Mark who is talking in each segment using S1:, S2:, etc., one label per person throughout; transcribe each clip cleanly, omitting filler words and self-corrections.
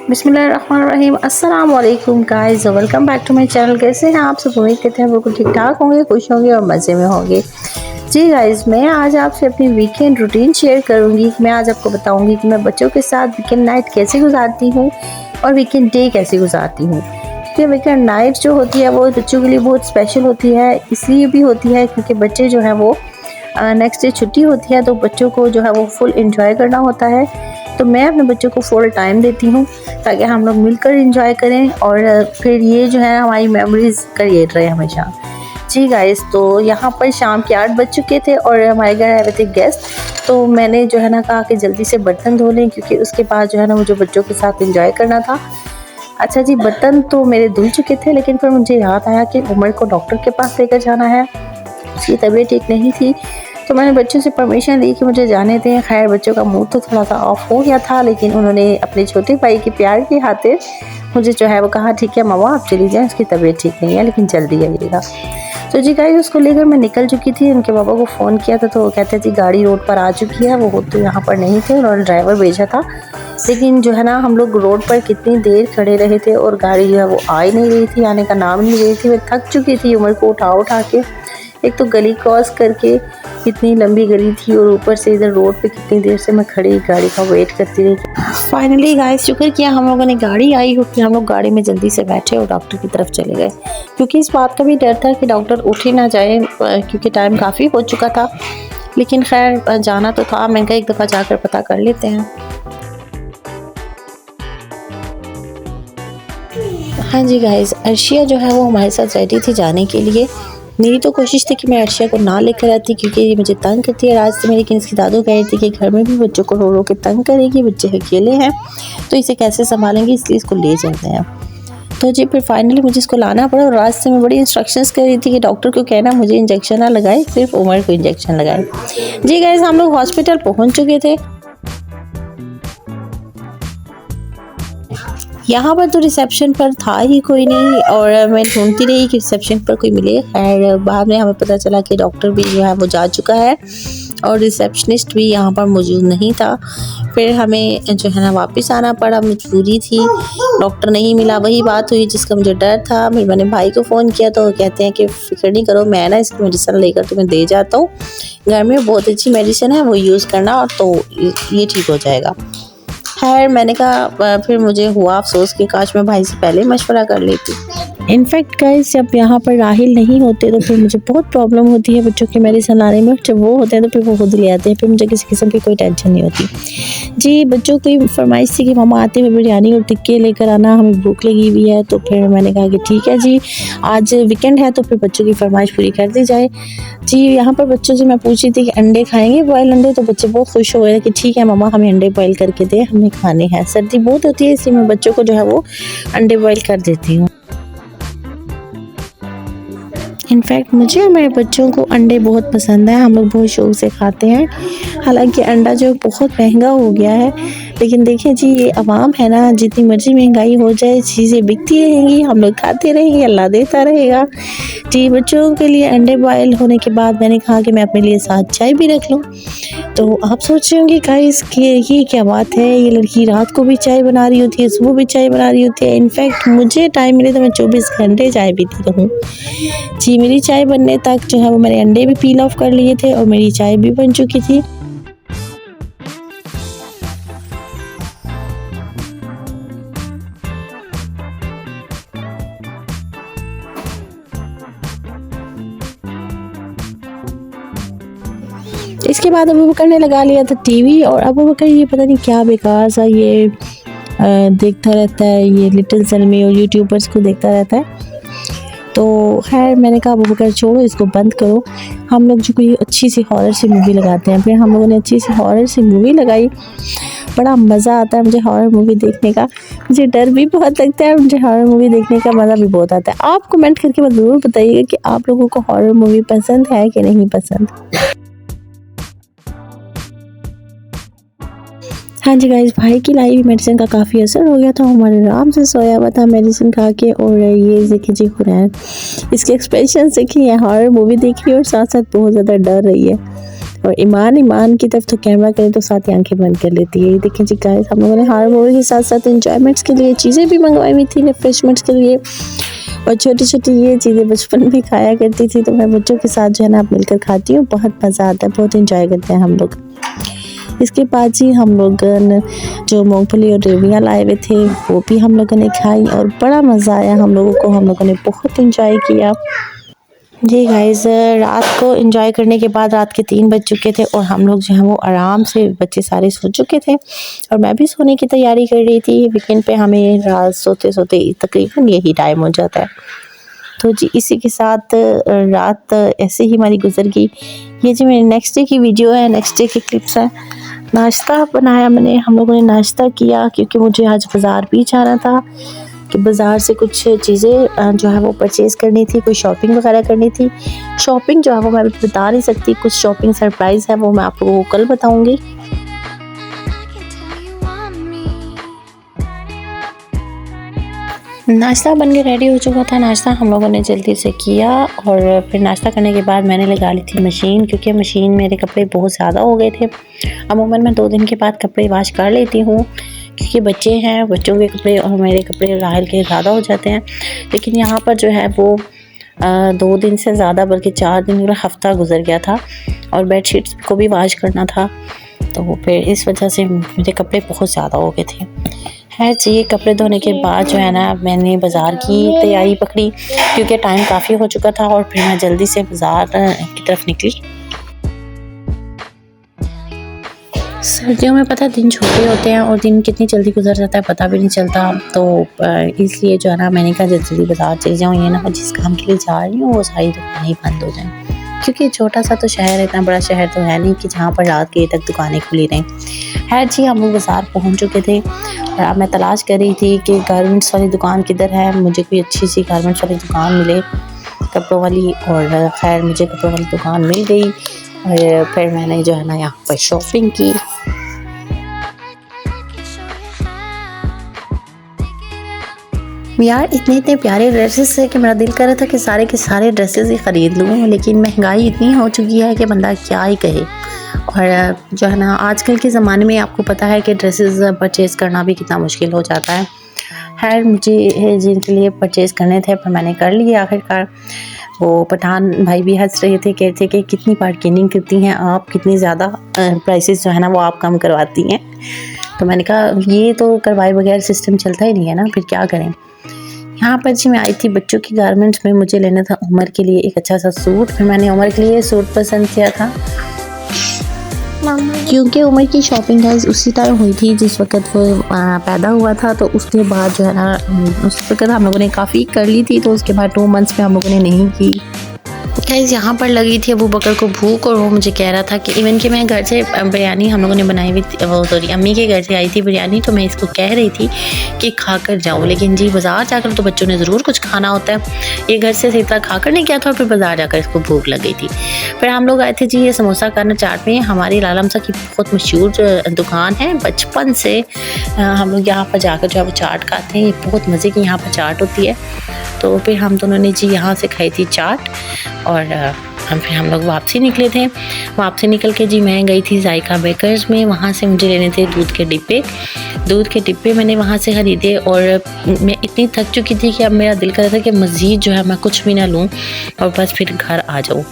S1: बिस्मिल्लाहिर्रहमानिर्रहीम। अस्सलाम वालेकुम guys, welcome back to my channel. कैसे हैं आप सब? उम्मीद करते हैं बिल्कुल ठीक ठाक होंगे, खुश होंगे और मज़े में होंगे। जी गाइस, मैं आज आपसे अपनी वीकेंड रूटीन शेयर करूंगी। मैं आज आपको बताऊंगी कि मैं बच्चों के साथ वीकेंड नाइट कैसे गुजारती हूँ और वीकेंड डे कैसे गुजारती हूँ। क्योंकि वीकेंड नाइट जो होती है वो बच्चों के लिए बहुत स्पेशल होती है। इसलिए भी होती है क्योंकि बच्चे जो हैं वो नेक्स्ट डे छुट्टी होती है, तो बच्चों को जो है वो फुल एंजॉय करना होता है। तो मैं अपने बच्चों को फुल टाइम देती हूँ ताकि हम लोग मिलकर एंजॉय करें और फिर ये जो है हमारी मेमोरीज क्रिएट रहे हमेशा। जी गाइस, तो यहाँ पर शाम के 8 बज चुके थे और हमारे घर आए हुए थे गेस्ट। तो मैंने जो है ना कहा कि जल्दी से बर्तन धो लें क्योंकि उसके बाद जो है ना मुझे बच्चों के साथ एंजॉय करना था। अच्छा जी, बर्तन तो मेरे धुल चुके थे, लेकिन फिर मुझे याद आया कि उमर को डॉक्टर के पास लेकर जाना है। उसकी तबीयत ठीक नहीं थी, तो मैंने बच्चों से परमिशन ली कि मुझे जाने दें। खैर, बच्चों का मूड तो थोड़ा सा ऑफ हो गया था, लेकिन उन्होंने अपने छोटे भाई के प्यार की खातिर मुझे जो है वो कहा, ठीक है मामा आप चली जाएं, उसकी तबीयत ठीक नहीं है लेकिन जल्दी आइएगा। तो जी गाइस, उसको लेकर मैं निकल चुकी थी। उनके पापा को फ़ोन किया था तो वो कहते जी गाड़ी रोड पर आ चुकी है। वो तो यहाँ पर नहीं थे, उन्होंने ड्राइवर भेजा था। लेकिन जो है ना हम लोग रोड पर कितनी देर खड़े रहे थे और गाड़ी जो है वो आ ही नहीं रही थी, आने का नाम नहीं ले रही थी। मैं थक चुकी थी उमर को उठा उठा के। एक तो गली क्रॉस करके, कितनी लंबी गली थी और ऊपर से इधर रोड पे कितनी देर से मैं खड़ी गाड़ी का वेट करती रही। फाइनली गाइस, शुक्र किया हम लोगों ने गाड़ी आई, क्योंकि हम लोग गाड़ी में जल्दी से बैठे और डॉक्टर की तरफ चले गए। क्योंकि इस बात का भी डर था कि डॉक्टर उठ ही ना जाए, क्योंकि टाइम काफ़ी हो चुका था। लेकिन खैर जाना तो था, मैंने कहा एक दफ़ा जाकर पता कर लेते हैं। हाँ जी गाइस, अर्शिया जो है वो हमारे साथ रेडी थी जाने के लिए। मेरी तो कोशिश थी कि मैं अर्शिया को ना लेकर आती, क्योंकि ये मुझे तंग करती है रास्ते में। लेकिन इसकी दादू कह रही थी कि घर में भी बच्चों को रो रो के तंग करेगी, बच्चे अकेले हैं तो इसे कैसे संभालेंगे, इसलिए इसको ले जाते हैं। तो जी फिर फाइनली मुझे इसको लाना पड़ा और रास्ते में बड़ी इंस्ट्रक्शंस कर रही थी कि डॉक्टर को कहना मुझे इंजेक्शन ना लगाए, सिर्फ उमर को इंजेक्शन लगाए। जी गाइस, हम लोग हॉस्पिटल पहुँच चुके थे। यहाँ पर तो रिसेप्शन पर था ही कोई नहीं और मैं ढूंढती रही कि रिसेप्शन पर कोई मिले। खैर बाद में हमें पता चला कि डॉक्टर भी जो है वो जा चुका है और रिसेप्शनिस्ट भी यहाँ पर मौजूद नहीं था। फिर हमें जो है ना वापस आना पड़ा, मजबूरी थी। डॉक्टर नहीं मिला, वही बात हुई जिसका मुझे डर था। मैंने भाई को फ़ोन किया तो कहते हैं कि फ़िक्र नहीं करो, मैं ना इसकी मेडिसिन लेकर तुम्हें दे जाता हूँ, घर में बहुत अच्छी मेडिसिन है, वो यूज़ करना और तो ये ठीक हो जाएगा। खैर मैंने कहा, फिर मुझे हुआ अफसोस कि काश मैं भाई से पहले मशवरा कर लेती। इनफैक्ट गाइस, जब यहाँ पर राहिल नहीं होते तो फिर मुझे बहुत प्रॉब्लम होती है बच्चों की मेडिसिन लाने में। जब वो होते हैं तो फिर वो खुद ले आते हैं, फिर मुझे किसी किस्म की कोई टेंशन नहीं होती। जी, बच्चों की फरमाइश थी कि मामा आते हुए बिरयानी और टिक्के लेकर आना, हमें भूख लगी हुई है। तो फिर मैंने कहा कि ठीक है जी, आज वीकेंड है तो फिर बच्चों की फरमाइश पूरी कर दी जाए। जी, यहाँ पर बच्चों से मैं पूछ रही थी कि अंडे खाएंगे, बॉयल अंडे, तो बच्चे बहुत खुश हो गए कि ठीक है मामा हमें अंडे बॉयल करके दे, हमें खाने हैं। सर्दी बहुत होती है इसलिए मैं बच्चों को जो है वो अंडे बॉयल कर देती हूँ। इनफैक्ट मुझे और मेरे बच्चों को अंडे बहुत पसंद है, हम लोग बहुत शौक से खाते हैं। हालांकि अंडा जो बहुत महंगा हो गया है, लेकिन देखिए जी ये अवाम है ना, जितनी मर्जी महंगाई हो जाए चीज़ें बिकती रहेंगी, हम लोग खाते रहेंगे, अल्लाह देता रहेगा। जी, बच्चों के लिए अंडे बॉयल होने के बाद मैंने कहा कि मैं अपने लिए साथ चाय भी रख लूँ। तो आप सोच रहे होंगे गाइस कि ये क्या बात है, ये लड़की रात को भी चाय बना रही होती है, सुबह भी चाय बना रही होती है। इनफैक्ट मुझे टाइम मिले तो मैं 24 घंटे चाय पीती रहूँ। जी, मेरी चाय बनने तक जो है वो मैंने अंडे भी पील ऑफ कर लिए थे और मेरी चाय भी बन चुकी थी। इसके बाद अबू बकर ने लगा लिया था टीवी और अबू बकर ये पता नहीं क्या बेकार सा ये देखता रहता है, ये लिटिल सलमी और यूट्यूबर्स को देखता रहता है। तो खैर मैंने कहा अबू बकर छोड़ो, इसको बंद करो, हम लोग जो कोई अच्छी सी हॉरर सी मूवी लगाते हैं। फिर हम लोगों ने अच्छी सी हॉरर सी मूवी लगाई। बड़ा मज़ा आता है मुझे हॉरर मूवी देखने का, मुझे डर भी बहुत लगता है, मुझे हॉरर मूवी देखने का मज़ा भी बहुत आता है। आप कमेंट करके मुझे ज़रूर बताइएगा कि आप लोगों को हॉरर मूवी पसंद है कि नहीं पसंद। हाँ जी गाइस, भाई की लाई हुई मेडिसिन का काफ़ी असर हो गया था, हमारे आराम से सोया हुआ था मेडिसिन खा के। और ये देखिए जी खुरैन, इसके एक्सप्रेशन देखिए, हॉरर मूवी देखी और साथ साथ बहुत ज़्यादा डर रही है। और ईमान की तरफ तो कैमरा करें तो साथ ही आंखें बंद कर लेती है। ये देखें जी गाइस, हम लोगों ने हर मूवी के साथ साथ इंजॉयमेंट्स के लिए चीज़ें भी मंगवाई हुई थी, रिफ्रेशमेंट्स के लिए। और छोटी-छोटी ये चीज़ें बचपन में खाया करती थी, तो मैं बच्चों के साथ जो है ना अब मिलकर खाती हूँ, बहुत मज़ा आता है, बहुत इंजॉय करते हैं हम लोग। इसके बाद जी हम लोग जो मूंगफली और रेवड़ियाँ लाए हुए थे वो भी हम लोगों ने खाई और बड़ा मज़ा आया हम लोगों को, हम लोगों ने बहुत इंजॉय किया। जी गाइस, रात को एंजॉय करने के बाद रात के 3 बज चुके थे और हम लोग जो है वो आराम से बच्चे सारे सो चुके थे और मैं भी सोने की तैयारी कर रही थी। वीकेंड पे हमें रात सोते सोते तकरीबन यही टाइम हो जाता है। तो जी इसी के साथ रात ऐसे ही हमारी गुजर गई। ये जी मेरी नेक्स्ट डे की वीडियो है, नेक्स्ट डे की क्लिप्स हैं। नाश्ता बनाया मैंने, हम लोगों ने नाश्ता किया क्योंकि मुझे आज बाज़ार भी जाना था कि बाज़ार से कुछ चीज़ें जो है वो परचेज़ करनी थी, कोई शॉपिंग वगैरह करनी थी। शॉपिंग जो है वो मैं बता नहीं सकती, कुछ शॉपिंग सरप्राइज़ है वो मैं आप लोगों को कल बताऊँगी। नाश्ता बन के रेडी हो चुका था। नाश्ता हम लोगों ने जल्दी से किया और फिर नाश्ता करने के बाद मैंने लगा ली थी मशीन, क्योंकि मशीन मेरे कपड़े बहुत ज़्यादा हो गए थे। अमूमन मैं 2 दिन के बाद कपड़े वॉश कर लेती हूँ क्योंकि बच्चे हैं, बच्चों के कपड़े और मेरे कपड़े राहल के ज़्यादा हो जाते हैं। लेकिन यहाँ पर जो है वो 2 दिन से ज़्यादा बल्कि 4 दिन, पूरा हफ़्ता गुजर गया था और बेडशीट्स को भी वॉश करना था, तो फिर इस वजह से मेरे कपड़े बहुत ज़्यादा हो गए थे। है जी, कपड़े धोने के बाद जो है ना मैंने बाज़ार की तैयारी पकड़ी क्योंकि टाइम काफ़ी हो चुका था और फिर मैं जल्दी से बाज़ार की तरफ निकली। सर्दियों में पता है दिन छोटे होते हैं और दिन कितनी जल्दी गुजर जाता है पता भी नहीं चलता, तो इसलिए जो है ना मैंने कहा जल्दी बाज़ार चली जाऊँ, ये ना हो जिस काम के लिए जा रही हूँ वो सारी दुकानें बंद हो जाएँ, क्योंकि छोटा सा तो शहर है, इतना बड़ा शहर तो है नहीं कि जहाँ पर रात के तक दुकानें खुली रहें। है जी, हम लोग बाज़ार पहुँच चुके थे और अब मैं तलाश कर रही थी कि गारमेंट्स वाली दुकान किधर है, मुझे कोई अच्छी सी गारमेंट्स वाली दुकान मिले कपड़ों वाली, और खैर मुझे कपड़ों वाली दुकान मिल गई और फिर मैंने जो है ना यहाँ पर शॉपिंग की। यार इतने प्यारे ड्रेसेस है कि मेरा दिल कर रहा था कि सारे के सारे ड्रेसेस ही ख़रीद लूँ, लेकिन महंगाई इतनी हो चुकी है कि बंदा क्या ही कहे। और जो है ना आजकल के ज़माने में आपको पता है कि ड्रेसेस परचेज़ करना भी कितना मुश्किल हो जाता है। खैर मुझे जिनके लिए परचेज़ करने थे पर मैंने कर लिए आखिरकार। वो पठान भाई भी हंस रहे थे, कह रहे थे कि कितनी बार्गेनिंग करती हैं आप, कितनी ज़्यादा प्राइसेस जो है ना वो आप कम करवाती हैं। तो मैंने कहा ये तो करवाए बगैर सिस्टम चलता ही नहीं है ना, फिर क्या करें। यहाँ पर जी मैं आई थी बच्चों की गारमेंट्स में, मुझे लेना था उमर के लिए एक अच्छा सा सूट। फिर मैंने उमर के लिए सूट पसंद किया था क्योंकि उमर की शॉपिंग गाइस उसी टाइम हुई थी जिस वक्त वो पैदा हुआ था, तो उसके बाद जो है ना उस वक्त हम लोगों ने काफ़ी कर ली थी, तो उसके बाद 2 मंथ्स में हम लोगों ने नहीं की। गाइस यहाँ पर लगी थी अबू बकर को भूख और वो मुझे कह रहा था कि इवन कि मैं घर से बिरयानी हम लोगों ने बनाई हुई थी, वो सॉरी अम्मी के घर से आई थी बिरयानी, तो मैं इसको कह रही थी कि खा कर जाऊँ, लेकिन जी बाज़ार जाकर तो बच्चों ने ज़रूर कुछ खाना होता है। ये घर से सीधा खा कर नहीं गया था और फिर बाज़ार जाकर इसको भूख लग गई थी। फिर हम लोग आए थे जी ये समोसा खाना चाट में, हमारी लालमसा की बहुत मशहूर दुकान है, बचपन से हम लोग यहाँ पर जाकर जो है वो चाट खाते हैं, ये बहुत मज़े की यहाँ पर चाट होती है। तो फिर हम दोनों ने जी यहाँ से खाई थी चाट और फिर हम लोग वापसी निकले थे। वापसी निकल के जी मैं गई थी जायका बेकर्स में, वहाँ से मुझे लेने थे दूध के डिब्बे मैंने वहाँ से ख़रीदे और मैं इतनी थक चुकी थी कि अब मेरा दिल कर रहा था कि मज़ीद जो है मैं कुछ भी ना लूँ और बस फिर घर आ जाऊँ।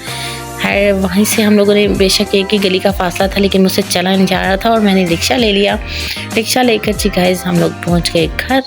S1: खैर वहीं से हम लोगों ने बेशक एक ही गली का फासला था लेकिन मुझसे चला नहीं जा रहा था और मैंने रिक्शा ले लिया। रिक्शा लेकर जी गाइस हम लोग पहुँच गए घर।